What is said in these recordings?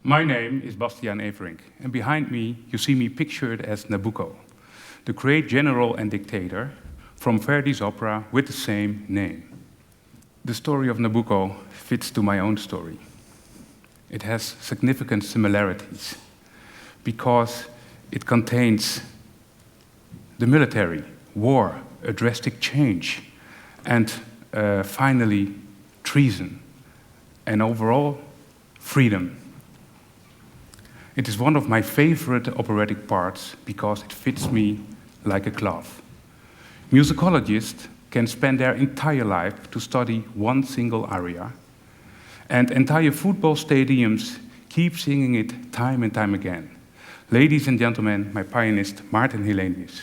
My name is Bastiaan Everink, and behind me you see me pictured as Nabucco, the great general and dictator from Verdi's opera with the same name. The story of Nabucco fits to my own story. It has significant similarities because it contains the military, war, a drastic change, and finally treason, and overall freedom. It is one of my favorite operatic parts because it fits me like a glove. Musicologists can spend their entire life to study one single aria, and entire football stadiums keep singing it time and time again. Ladies and gentlemen, my pianist Maarten Hellenius.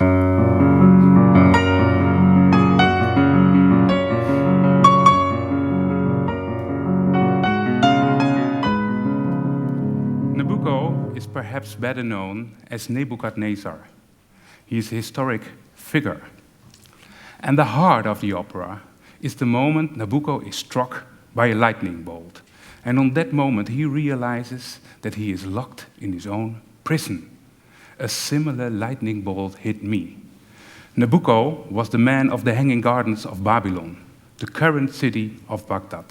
Nabucco is perhaps better known as Nebuchadnezzar. He is a historic figure. And the heart of the opera is the moment Nabucco is struck by a lightning bolt. And on that moment he realizes that he is locked in his own prison. A similar lightning bolt hit me. Nabucco was the man of the Hanging Gardens of Babylon, the current city of Baghdad.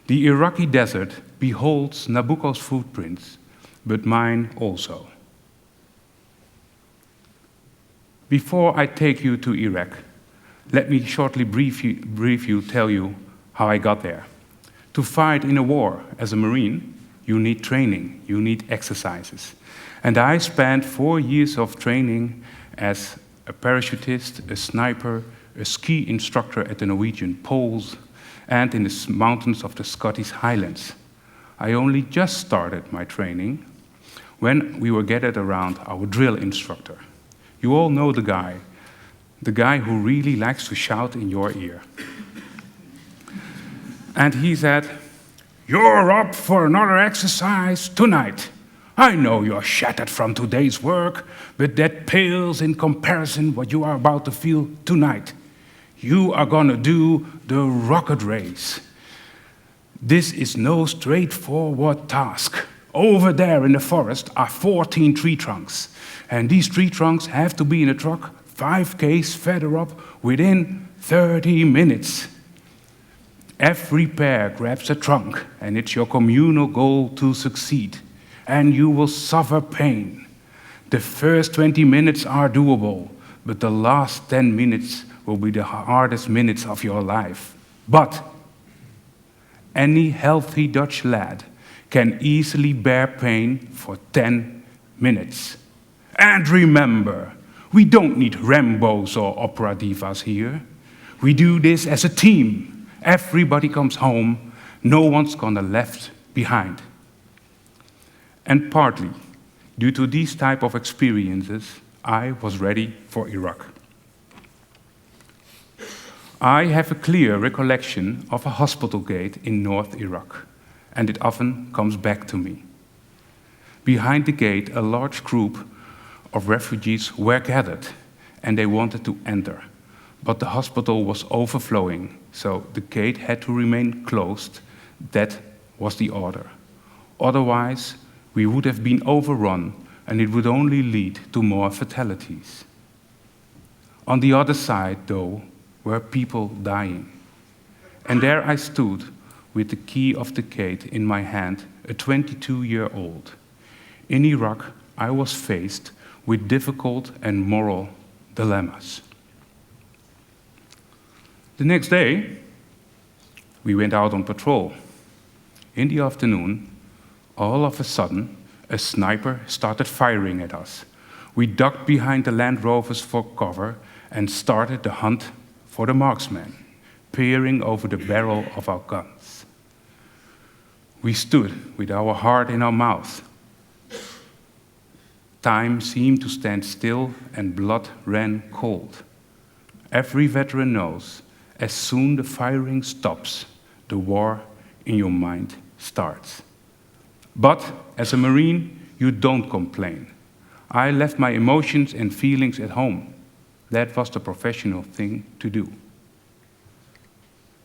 The Iraqi desert beholds Nabucco's footprints, but mine also. Before I take you to Iraq, let me shortly tell you how I got there. To fight in a war as a Marine, you need training, you need exercises. And I spent 4 years of training as a parachutist, a sniper, a ski instructor at the Norwegian Poles, and in the mountains of the Scottish Highlands. I only just started my training when we were gathered around our drill instructor. You all know the guy who really likes to shout in your ear. And he said, "You're up for another exercise tonight. I know you're shattered from today's work, but that pales in comparison what you are about to feel tonight. You are gonna do the rocket race. This is no straightforward task. Over there in the forest are 14 tree trunks, and these tree trunks have to be in a truck 5 k's further up within 30 minutes. Every pair grabs a trunk, and it's your communal goal to succeed, and you will suffer pain. The first 20 minutes are doable, but the last 10 minutes will be the hardest minutes of your life. But any healthy Dutch lad can easily bear pain for 10 minutes. And remember, we don't need Rambos or opera divas here. We do this as a team. Everybody comes home. No one's gonna left behind." And partly due to these type of experiences, I was ready for Iraq. I have a clear recollection of a hospital gate in North Iraq, and it often comes back to me. Behind the gate, a large group of refugees were gathered, and they wanted to enter. But the hospital was overflowing, so the gate had to remain closed. That was the order. Otherwise, we would have been overrun, and it would only lead to more fatalities. On the other side, though, were people dying. And there I stood with the key of the gate in my hand, a 22-year-old. In Iraq, I was faced with difficult and moral dilemmas. The next day, we went out on patrol. In the afternoon, all of a sudden, a sniper started firing at us. We ducked behind the Land Rovers for cover and started the hunt for the marksman, peering over the barrel of our guns. We stood with our heart in our mouth. Time seemed to stand still and blood ran cold. Every veteran knows, as soon the firing stops, the war in your mind starts. But as a Marine, you don't complain. I left my emotions and feelings at home. That was the professional thing to do.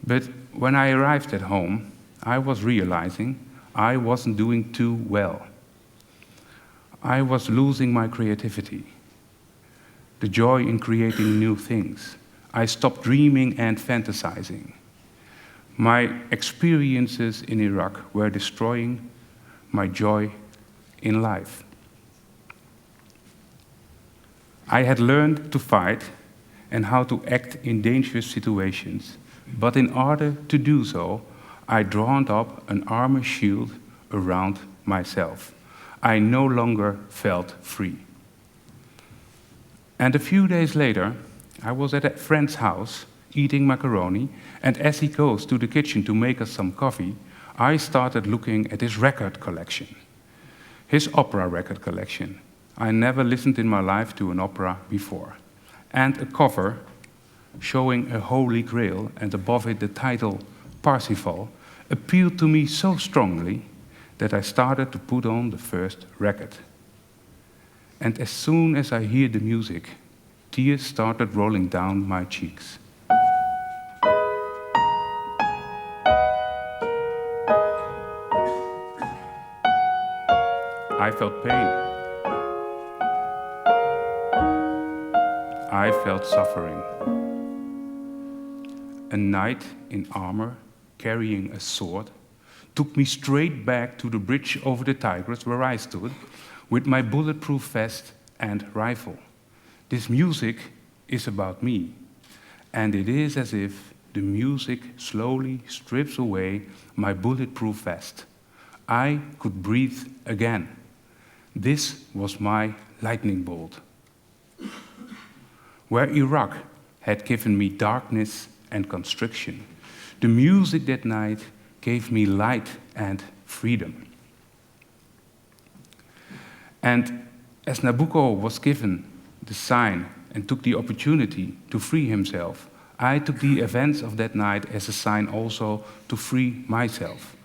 But when I arrived at home, I was realizing I wasn't doing too well. I was losing my creativity, the joy in creating new things. I stopped dreaming and fantasizing. My experiences in Iraq were destroying my joy in life. I had learned to fight and how to act in dangerous situations, but in order to do so, I drawn up an armor shield around myself. I no longer felt free. And a few days later, I was at a friend's house eating macaroni, and as he goes to the kitchen to make us some coffee, I started looking at his record collection, his opera record collection. I never listened in my life to an opera before. And a cover showing a holy grail, and above it the title Parsifal, appealed to me so strongly that I started to put on the first record. And as soon as I hear the music, tears started rolling down my cheeks. I felt pain. I felt suffering. A knight in armor, carrying a sword, took me straight back to the bridge over the Tigris where I stood, with my bulletproof vest and rifle. This music is about me, and it is as if the music slowly strips away my bulletproof vest. I could breathe again. This was my lightning bolt. Where Iraq had given me darkness and constriction, the music that night gave me light and freedom. And as Nabucco was given the sign and took the opportunity to free himself, I took the events of that night as a sign also to free myself.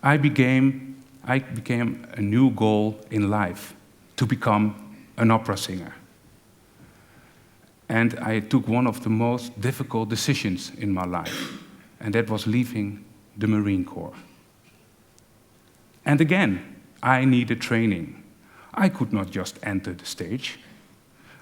I became a new goal in life, to become an opera singer. And I took one of the most difficult decisions in my life, and that was leaving the Marine Corps. And again, I needed training. I could not just enter the stage.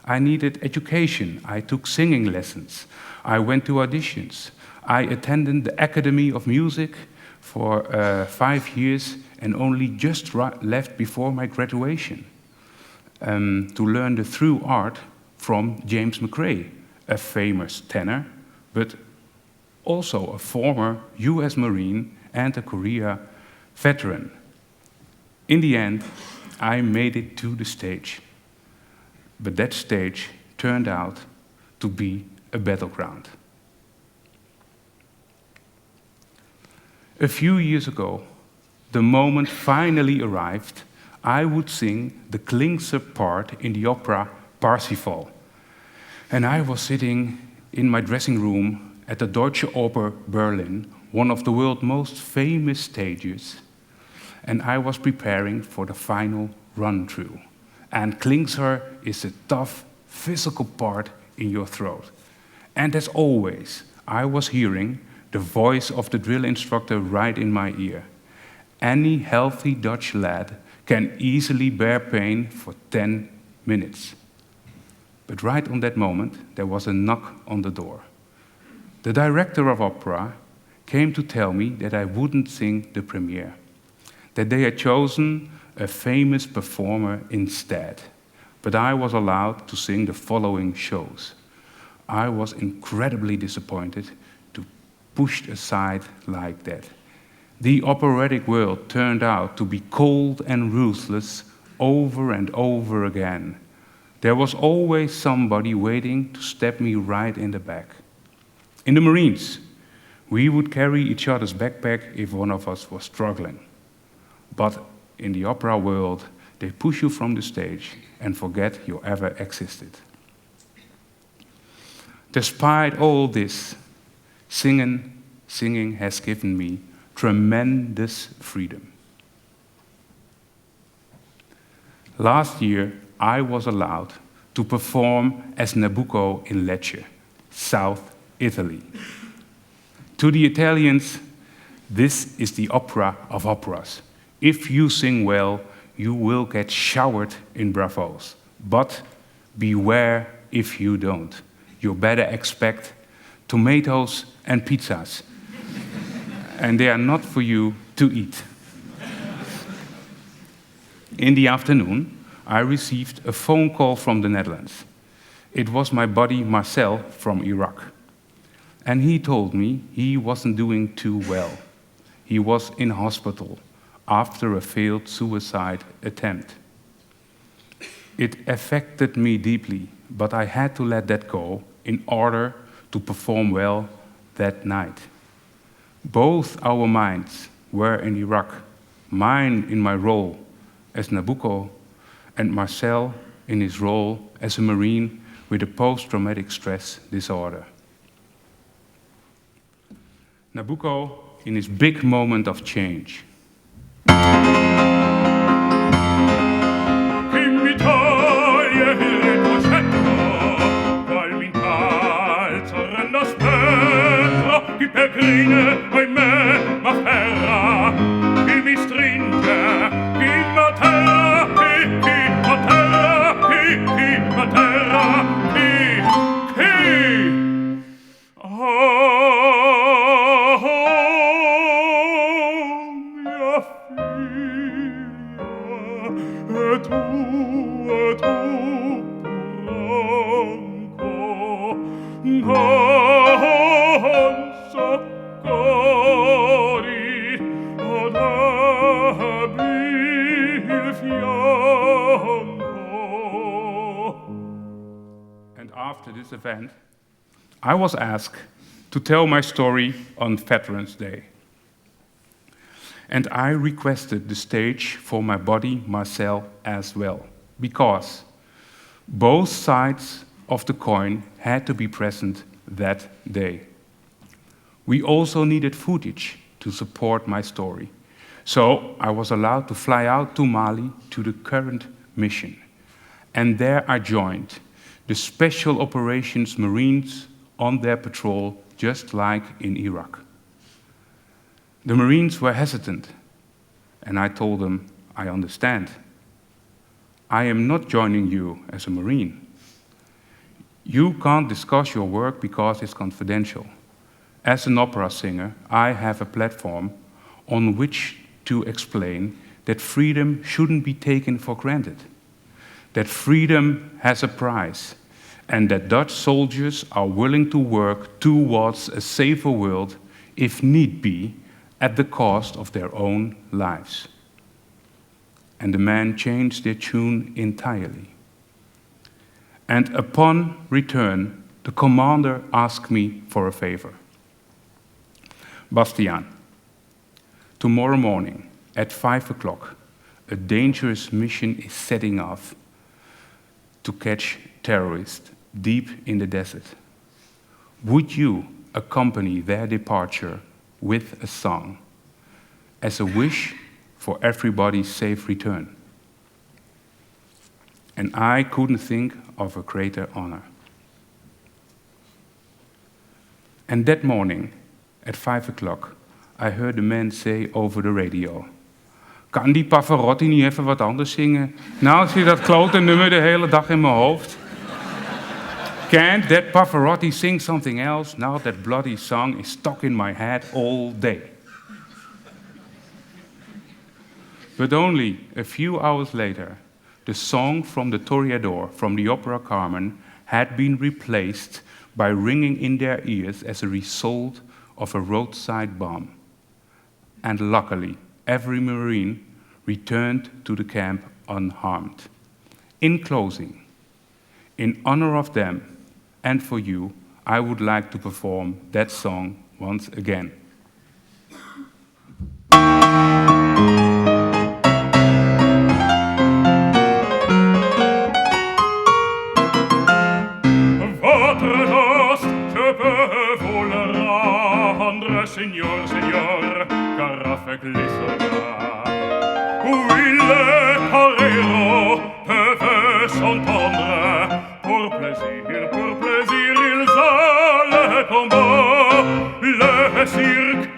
I needed education. I took singing lessons. I went to auditions. I attended the Academy of Music for 5 years and only just left before my graduation to learn the true art from James McRae, a famous tenor, but also a former US Marine and a Korea veteran. In the end, I made it to the stage, but that stage turned out to be a battleground. A few years ago, the moment finally arrived, I would sing the Klingsor part in the opera Parsifal. And I was sitting in my dressing room at the Deutsche Oper Berlin, one of the world's most famous stages, and I was preparing for the final run-through. And Klingsor is a tough, physical part in your throat. And as always, I was hearing the voice of the drill instructor right in my ear. Any healthy Dutch lad can easily bear pain for 10 minutes. But right on that moment, there was a knock on the door. The director of opera came to tell me that I wouldn't sing the premiere, that they had chosen a famous performer instead, but I was allowed to sing the following shows. I was incredibly disappointed to be pushed aside like that. The operatic world turned out to be cold and ruthless over and over again. There was always somebody waiting to stab me right in the back. In the Marines, we would carry each other's backpack if one of us was struggling. But in the opera world, they push you from the stage and forget you ever existed. Despite all this, singing has given me tremendous freedom. Last year, I was allowed to perform as Nabucco in Lecce, South Italy. To the Italians, this is the opera of operas. If you sing well, you will get showered in bravos. But beware if you don't. You better expect tomatoes and pizzas. And they are not for you to eat. In the afternoon, I received a phone call from the Netherlands. It was my buddy Marcel from Iraq. And he told me he wasn't doing too well. He was in hospital after a failed suicide attempt. It affected me deeply, but I had to let that go in order to perform well that night. Both our minds were in Iraq, mine in my role as Nabucco, and Marcel in his role as a Marine with a post-traumatic stress disorder. Nabucco in his big moment of change. Chi peregrine, ahimè, m'afferra, chi mi stringe, chi m'atterra, chi m'atterra, chi m'atterra, chi. Oh, mia figlia, e tu pronco, And after this event, I was asked to tell my story on Veterans Day. And I requested the stage for my buddy Marcel as well, because both sides of the coin had to be present that day. We also needed footage to support my story. So I was allowed to fly out to Mali to the current mission. And there I joined the Special Operations Marines on their patrol, just like in Iraq. The Marines were hesitant, and I told them, I understand. I am not joining you as a Marine. You can't discuss your work because it's confidential. As an opera singer, I have a platform on which to explain that freedom shouldn't be taken for granted, that freedom has a price, and that Dutch soldiers are willing to work towards a safer world, if need be, at the cost of their own lives. And the men changed their tune entirely. And upon return, the commander asked me for a favor. Bastiaan, tomorrow morning at 5 o'clock, a dangerous mission is setting off to catch terrorists deep in the desert. Would you accompany their departure with a song as a wish for everybody's safe return? And I couldn't think of a greater honor. And that morning, at 5 o'clock, I heard the man say over the radio, kan die Pavarotti niet even wat anders zingen? Nou zit dat klote nummer de hele dag in mijn hoofd. Can't that Pavarotti sing something else? Now that bloody song is stuck in my head all day. But only a few hours later, the song from the Toreador from the opera Carmen had been replaced by ringing in their ears as a result of a roadside bomb. And luckily, every Marine returned to the camp unharmed. In closing, in honor of them and for you, I would like to perform that song once again. Signor, signor, carafe glissera. Oui, le torero peut s'entendre. Pour plaisir, ils allaient tomber. Le cirque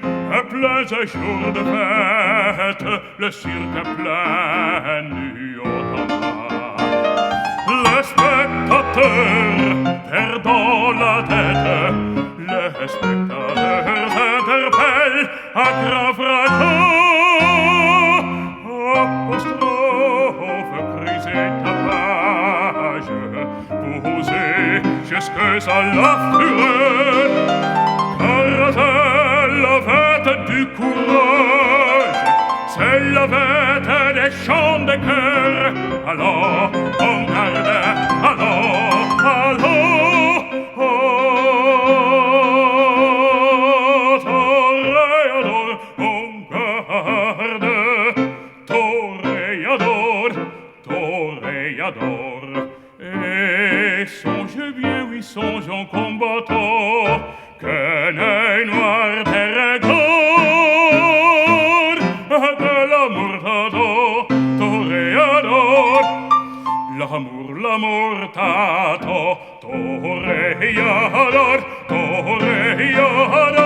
plein un jour de fête, le cirque plein nu automate. Le spectateur perdant la tête, les spectateurs interpellent à grand fracas. Apostrophe, cris et tapage, posés jusque à la fureur. Carousel, la fête du courage, c'est la fête des chants de cœur. Alors, on garde, alors, toréador, on garde, toréador. Et songez bien, oui, songe en combattant, que l'œil noir te regarde, de l'amour t'adore, toréador. L'amour t'adore, toréador, toréador.